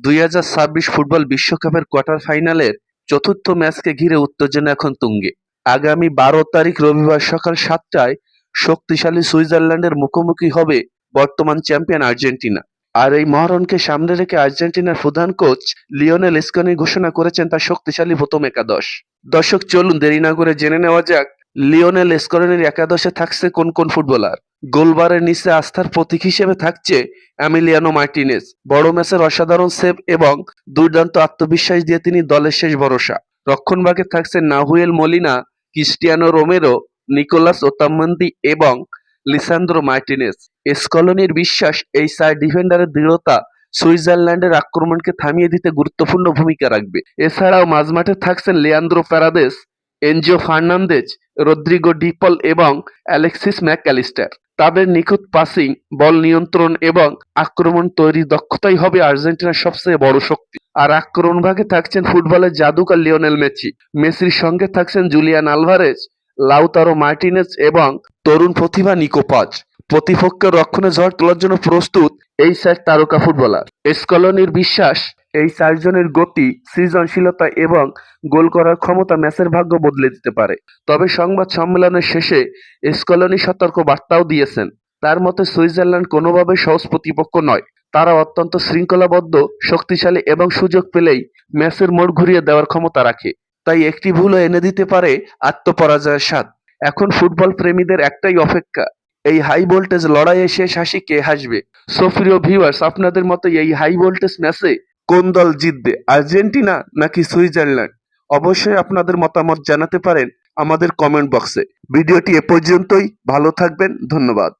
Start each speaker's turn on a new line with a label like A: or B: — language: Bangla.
A: 2026 ফুটবল বিশ্বকাপের কোয়ার্টার ফাইনালের চতুর্থ ম্যাচকে ঘিরে উত্তেজনা এখন তুঙ্গে। আগামী 12 তারিখ রবিবার সকাল 7টায় শক্তিশালী সুইজারল্যান্ডের মুখোমুখি হবে বর্তমান চ্যাম্পিয়ন আর্জেন্টিনা। আর এই মহারণকে সামনে রেখে আর্জেন্টিনার প্রধান কোচ লিওনেল স্কলনি ঘোষণা করেছেন তার শক্তিশালী প্রথম একাদশ। দর্শক, চলুন দেরি না করে জেনে নেওয়া যাক লিওনেল স্কলনির একাদশে থাকছে কোন কোন ফুটবলার। গোলবারের নিচে আস্থার প্রতীক হিসেবে থাকছে এমিলিয়ানো মার্টিনেজ। বড় ম্যাচের অসাধারণ সেভ এবং দুর্দান্ত আত্মবিশ্বাস দিয়ে তিনি দলের শেষ ভরসা। রক্ষণভাগে থাকছে Nahuel Molina, Cristian Romero, Nicolas Otamendi এবং লিসান্দ্রো মার্টিনেজ। স্কলনির বিশ্বাস, এই চার ডিফেন্ডারের দৃঢ়তা সুইজারল্যান্ডের আক্রমণকে থামিয়ে দিতে গুরুত্বপূর্ণ ভূমিকা রাখবে। এছাড়াও মাঝমাঠে থাকছেন Leandro Paredes, Enzo Fernandez, Rodrigo De Paul এবং অ্যালেক্সিস ম্যাকঅ্যালিস্টার। তাদের নিখুঁত পাসিং, বল নিয়ন্ত্রণ এবং আক্রমণ তৈরির দক্ষতাই হবে আর্জেন্টিনার সবচেয়ে বড় শক্তি। আর আক্রমণভাগে থাকছেন ফুটবলের জাদুকর লিওনেল মেসি। মেসির সঙ্গে থাকছেন জুলিয়ান আলভারেজ, লাউতারো মার্টিনেজ এবং তরুণ প্রতিভা নিকো পাজ। প্রতিপক্ষের রক্ষণে ঝড় তোলার জন্য প্রস্তুত এই চার তারকা ফুটবলার। স্কলনির বিশ্বাস, এই চারজনের গতি, সৃজনশীলতা এবং গোল করার ক্ষমতা ম্যাচের ভাগ্য বদলে দিতে পারে। তবে সংবাদ সম্মেলনের শেষে স্কলনি সতর্ক বার্তাও দিয়েছেন। তার মতে সুইজারল্যান্ড কোনোভাবেই সহজ প্রতিপক্ষ নয়। তারা অত্যন্ত শৃঙ্খলাবদ্ধ, শক্তিশালী এবং সুযোগ পেলেই ম্যাচের মোড় ঘুরিয়ে দেওয়ার ক্ষমতা রাখে। তাই একটি ভুলও এনে দিতে পারে আত্মপরাজয়ের স্বাদ। এখন ফুটবল প্রেমীদের একটাই অপেক্ষা, এই হাই ভোল্টেজ লড়াইয়ে শেষ হাসি কে হাসবে। সো প্রিয় ভিউয়ার্স, আপনাদের মতে এই হাই ভোল্টেজ ম্যাচে কোন দল জিতবে, আর্জেন্টিনা নাকি সুইজারল্যান্ড? অবশ্যই আপনাদের মতামত জানাতে পারেন আমাদের কমেন্ট বক্সে। ভিডিওটি এ পর্যন্তই। ভালো থাকবেন, ধন্যবাদ।